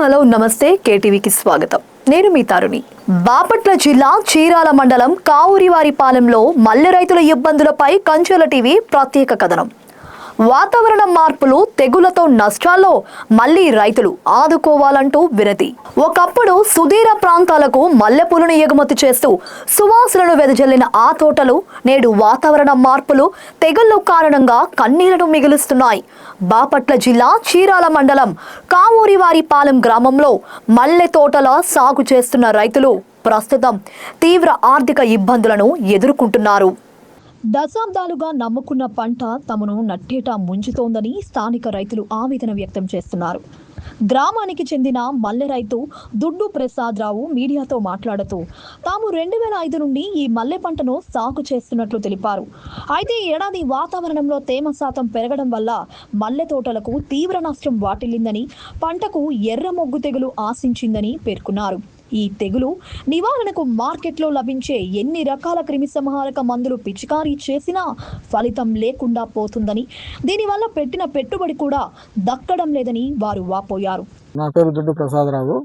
Hello నమస్తే కేటీవీకి స్వాగతం. నేను మీ తరుణి. బాపట్ల జిల్లా చీరాల మండలం కావురివారిపాలెంలో మల్లె రైతుల ఇబ్బందులపై కంచెల టీవీ ప్రత్యేక కథనం. వాతావరణ మార్పులు, తెగులతో నష్టాల్లో మళ్లీ రైతులు ఆదుకోవాలంటూ వినతి. ఒకప్పుడు సుదీర ప్రాంతాలకు మల్లెపూలను ఎగుమతి చేస్తూ సువాసనను వెదజల్లిన ఆ తోటలు నేడు వాతావరణ మార్పులు, తెగుళ్ల కారణంగా కన్నీళ్లను మిగులుస్తున్నాయి. బాపట్ల జిల్లా చీరాల మండలం కావురివారిపాలెం గ్రామంలో మల్లె తోటల సాగు చేస్తున్న రైతులు ప్రస్తుతం తీవ్ర ఆర్థిక ఇబ్బందులను ఎదుర్కొంటున్నారు. దశాబ్దాలుగా నమ్ముకున్న పంట తమను నట్టేటా ముంచుతోందని స్థానిక రైతులు ఆవేదన వ్యక్తం చేస్తున్నారు. గ్రామానికి చెందిన మల్లె రైతు దుడ్డు ప్రసాదరావు మీడియాతో మాట్లాడుతూ తాము 2005 నుండి ఈ మల్లె పంటను సాగు చేస్తున్నట్లు తెలిపారు. అయితే ఏడాది వాతావరణంలో తేమ శాతం పెరగడం వల్ల మల్లె తోటలకు తీవ్ర నష్టం వాటిల్లిందని, పంటకు ఎర్ర మొగ్గు తెగులు ఆశించిందని పేర్కొన్నారు. ఈ తెగులు నివారణకు మార్కెట్లో లభించే ఎన్ని రకాల క్రిమిసంహారక మందులు పిచికారీ చేసినా ఫలితం లేకుండా పోతుందని, దీనివల్ల పెట్టిన పెట్టుబడి కూడా దక్కడం లేదని వారు వాపోయారు. నా పేరు దుడ్డు ప్రసాదరావు.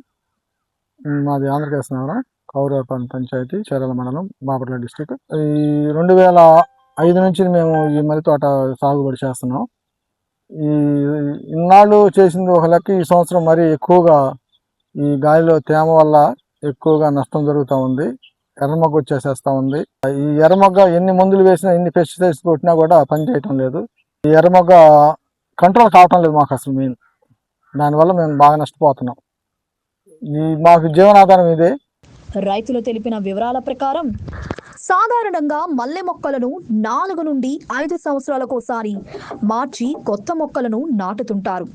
మాది ఆంధ్రప్రదేశ్ నగరం కౌరవపాలెం పంచాయతీ, చీరాల మండలం, బాపట్ల డిస్టిక్. ఈ 2005 నుంచి మేము ఈ మల్లె తోట సాగుబడి చేస్తున్నాం. ఈ ఇన్నాళ్ళు చేసింది ఒక లెక్క, ఈ సంవత్సరం మరీ ఎక్కువగా ఈ గాలిలో తేమ వల్ల ఎక్కువగా నష్టం జరుగుతూ ఉంది. ఎర్రమొగ్గ వచ్చేసేస్తూ ఉంది. ఈ ఎర్రమొగ్గ ఎన్ని మందులు వేసినా, ఎన్ని పెస్టిసైడ్స్ కొట్టినా కూడా పని చేయటం లేదు. ఈ ఎర్రమొగ్గ కంట్రోల్ కావటం లేదు మాకు అసలు. మెయిన్ దానివల్ల మేము బాగా నష్టపోతున్నాం. మాకు జీవనాధారం ఇదే. రైతులు తెలిపిన వివరాల ప్రకారం సాధారణంగా మల్లె మొక్కలను 4 నుండి 5 సంవత్సరాలకోసారి మార్చి కొత్త మొక్కలను నాటుతుంటారు.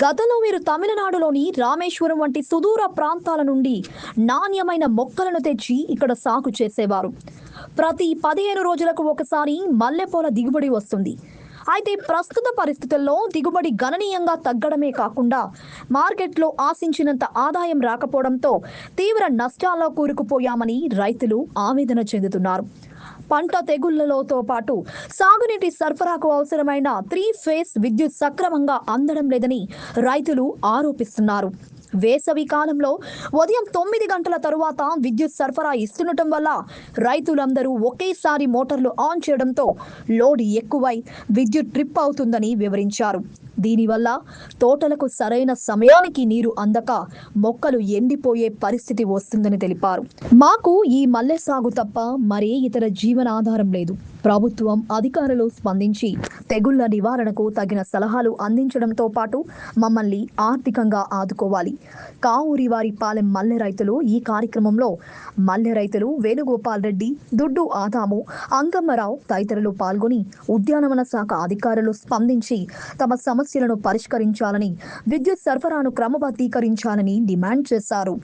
గతంలో వీరు తమిళనాడులోని రామేశ్వరం వంటి సుదూర ప్రాంతాల నుండి నాణ్యమైన మొక్కలను తెచ్చి ఇక్కడ సాగు చేసేవారు. ప్రతి 15 రోజులకు ఒకసారి మల్లెపూల దిగుబడి వస్తుంది. అయితే ప్రస్తుత పరిస్థితుల్లో దిగుబడి గణనీయంగా తగ్గడమే కాకుండా మార్కెట్లో ఆశించినంత ఆదాయం రాకపోవడంతో తీవ్ర నష్టాల్లో కూరుకుపోయామని రైతులు ఆవేదన చెందుతున్నారు. పంట తెగుళ్లతో పాటు సాగునీటి సరఫరాకు అవసరమైన 3 ఫేజ్ విద్యుత్ సక్రమంగా అందడం లేదని రైతులు ఆరోపిస్తున్నారు. వేసవి కాలంలో ఉదయం 9 గంటల తరువాత విద్యుత్ సరఫరా ఇస్తుండటం వల్ల రైతులందరూ ఒకేసారి మోటార్లు ఆన్ చేయడంతో లోడ్ ఎక్కువై విద్యుత్ ట్రిప్ అవుతుందని వివరించారు. దీనివల్ల తోటలకు సరైన సమయానికి నీరు అందక మొక్కలు ఎండిపోయే పరిస్థితి వస్తుందని తెలిపారు. మాకు ఈ మల్లె సాగు తప్ప మరే ఇతర జీవనాధారం లేదు. ప్రభుత్వం అధికారులు స్పందించి తెగుళ్ల నివారణకు తగిన సలహాలు అందించడంతో పాటు మమ్మల్ని ఆర్థికంగా ఆదుకోవాలి. కావురివారిపాలెం మల్లె రైతులు ఈ కార్యక్రమంలో మల్లె రైతులు వేణుగోపాల్ రెడ్డి, దుడ్డు ఆదాము, అంగమ్మరావు తదితరులు పాల్గొని ఉద్యానవన శాఖ అధికారులు స్పందించి తమ సమస్యలను పరిష్కరించాలని, విద్యుత్ సరఫరాను క్రమబద్ధీకరించాలని డిమాండ్ చేశారు.